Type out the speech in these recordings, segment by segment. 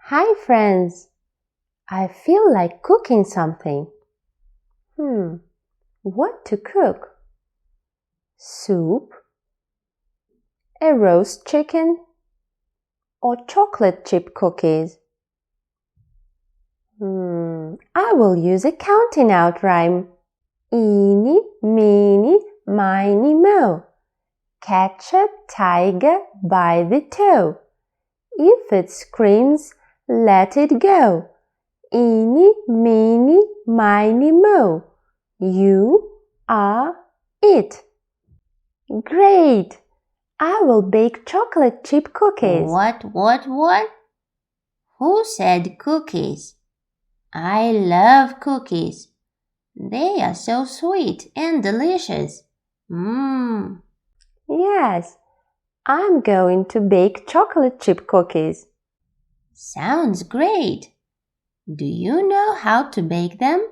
Hi friends! I feel like cooking something. What to cook? Soup? A roast chicken? Or chocolate chip cookies? I will use a counting out rhyme. Eeny, meeny, miny, moe. Catch a tiger by the toe. If it screams, let it go. Eeny, meeny, miny, moe. You are it. Great! I will bake chocolate chip cookies. What? Who said cookies? I love cookies. They are so sweet and delicious. Yes, I'm going to bake chocolate chip cookies. Sounds great. Do you know how to bake them?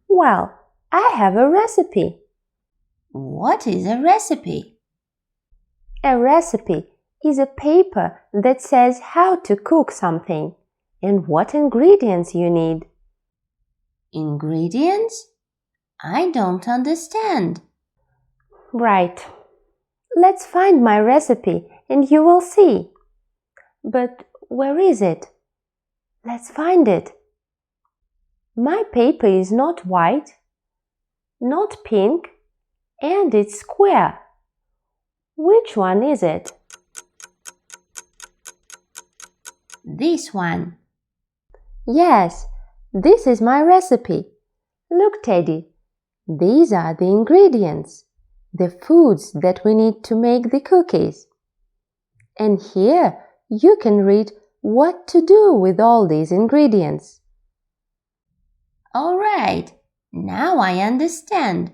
Well, I have a recipe. What is a recipe? A recipe is a paper that says how to cook something and what ingredients you need. Ingredients? I don't understand. Right. Let's find my recipe and you will see. But where is it? Let's find it. My paper is not white, not pink, and it's square. Which one is it? This one. Yes, this is my recipe. Look, Teddy, these are the ingredients, the foods that we need to make the cookies. And here you can read what to do with all these ingredients. All right, now I understand.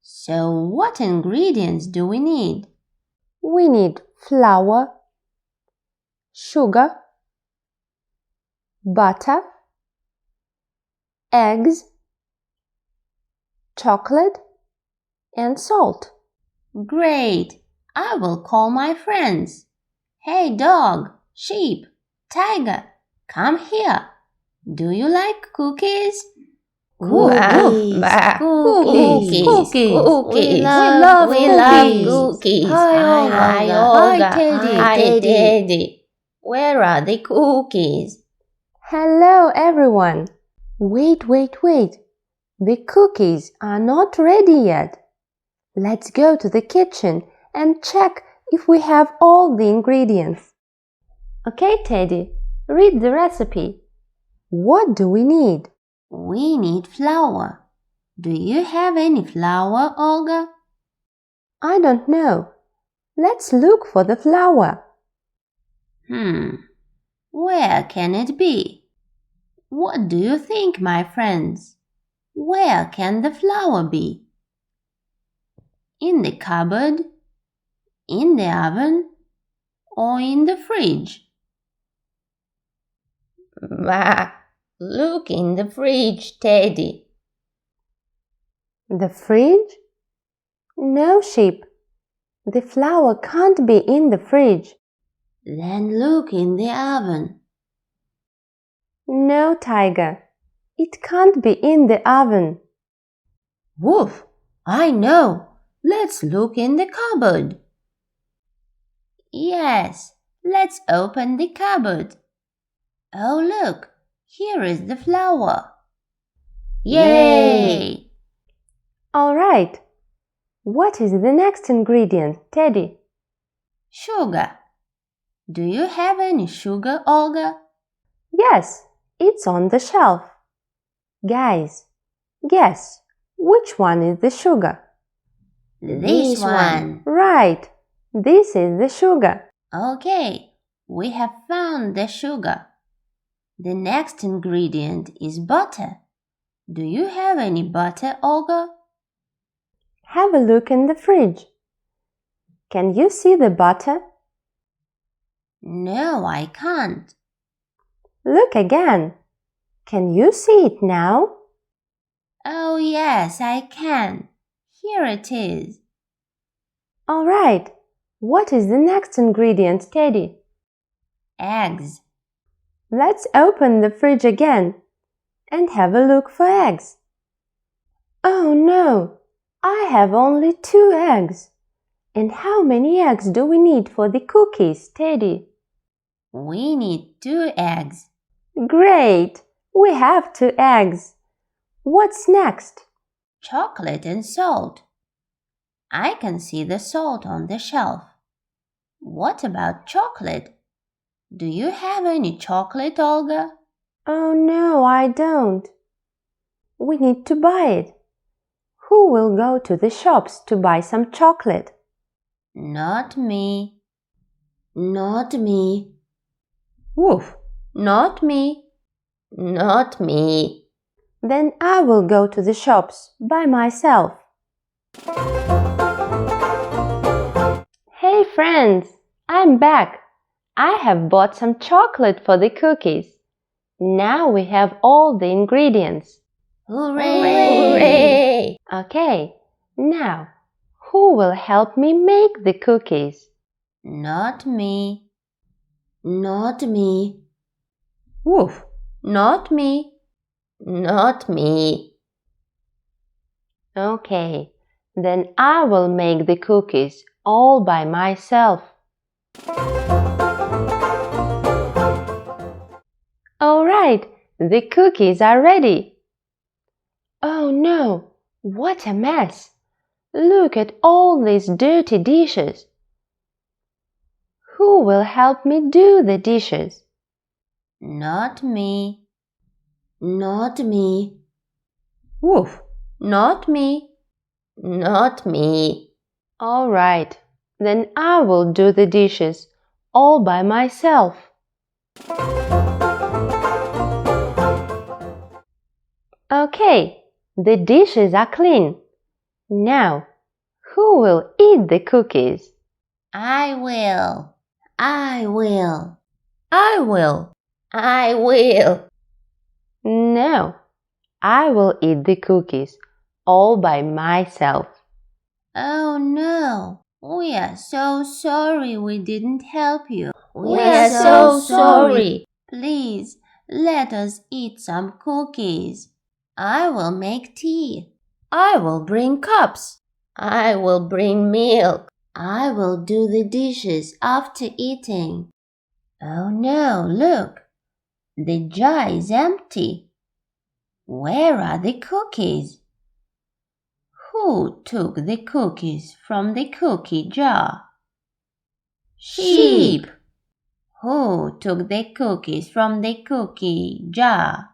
So what ingredients do we need? We need flour, sugar, butter, eggs, chocolate, and salt. Great! I will call my friends. Hey dog, sheep, tiger, come here. Do you like cookies? Cookies. We love cookies. Hi, Olga. Teddy. Teddy. Where are the cookies? Hello, everyone. Wait. The cookies are not ready yet. Let's go to the kitchen and check if we have all the ingredients. Okay, Teddy, read the recipe. What do we need? We need flour. Do you have any flour, Olga? I don't know. Let's look for the flour. Where can it be? What do you think, my friends? Where can the flour be? In the cupboard? In the oven? Or in the fridge? Look in the fridge, Teddy. The fridge? No, sheep. The flour can't be in the fridge. Then look in the oven. No, tiger. It can't be in the oven. Woof! I know. Let's look in the cupboard. Yes, let's open the cupboard. Oh, look, here is the flour. Yay! All right. What is the next ingredient, Teddy? Sugar. Do you have any sugar, Olga? Yes, it's on the shelf. Guys, guess which one is the sugar? This one. Right, this is the sugar. Okay, we have found the sugar. The next ingredient is butter. Do you have any butter, Olga? Have a look in the fridge. Can you see the butter? No, I can't. Look again. Can you see it now? Oh, yes, I can. Here it is. All right. What is the next ingredient, Teddy? Eggs. Let's open the fridge again and have a look for eggs. Oh no, I have only 2 eggs. And how many eggs do we need for the cookies, Teddy? We need 2 eggs. Great! We have 2 eggs. What's next? Chocolate and salt. I can see the salt on the shelf. What about chocolate? Do you have any chocolate, Olga? Oh no, I don't. We need to buy it. Who will go to the shops to buy some chocolate? Not me. Not me. Woof! Not me. Not me. Then I will go to the shops by myself. Hey friends, I'm back. I have bought some chocolate for the cookies. Now we have all the ingredients. Hooray! Hooray! Okay, now who will help me make the cookies? Not me. Not me. Woof! Not me. Not me. Okay, then I will make the cookies all by myself. All right, the cookies are ready. Oh no, what a mess! Look at all these dirty dishes. Who will help me do the dishes? Not me. Not me. Woof! Not me. Not me. All right, then I will do the dishes all by myself. Okay, the dishes are clean. Now, who will eat the cookies? I will. I will. I will. I will. No, I will eat the cookies all by myself. Oh no, we are so sorry we didn't help you. We are so sorry. Please, let us eat some cookies. I will make tea. I will bring cups. I will bring milk. I will do the dishes after eating. Oh no, look. The jar is empty. Where are the cookies? Who took the cookies from the cookie jar? Sheep. Who took the cookies from the cookie jar?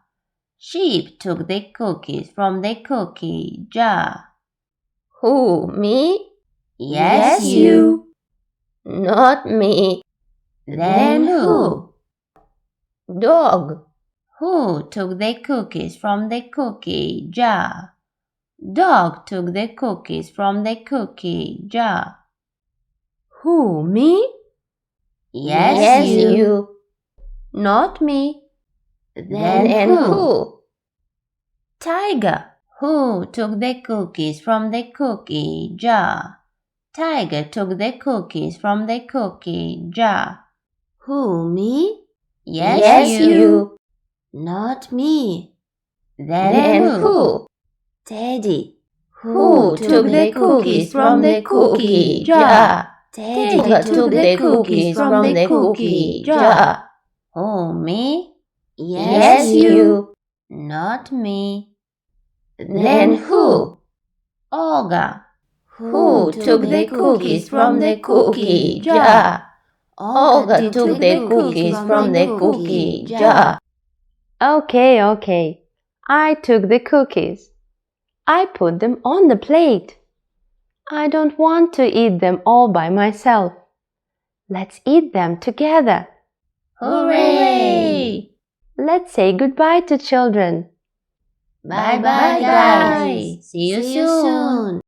Sheep took the cookies from the cookie jar. Who, me? Yes, you. Not me. Then who? Dog. Who took the cookies from the cookie jar? Dog took the cookies from the cookie jar. Who, me? Yes, you. Not me. Then who? Tiger. Who took the cookies from the cookie jar? Tiger took the cookies from the cookie jar. Who, me? Yes, you. Not me. Then who? Teddy. Who took the cookies from the cookie jar? Teddy took the cookies from the cookie jar. Who, me? Yes, you. Not me. Then who? Olga. Who took the cookies from the cookie jar? Olga took the cookies from the cookie jar. Okay. I took the cookies. I put them on the plate. I don't want to eat them all by myself. Let's eat them together. Hooray! Let's say goodbye to children. Bye-bye, guys. See you soon.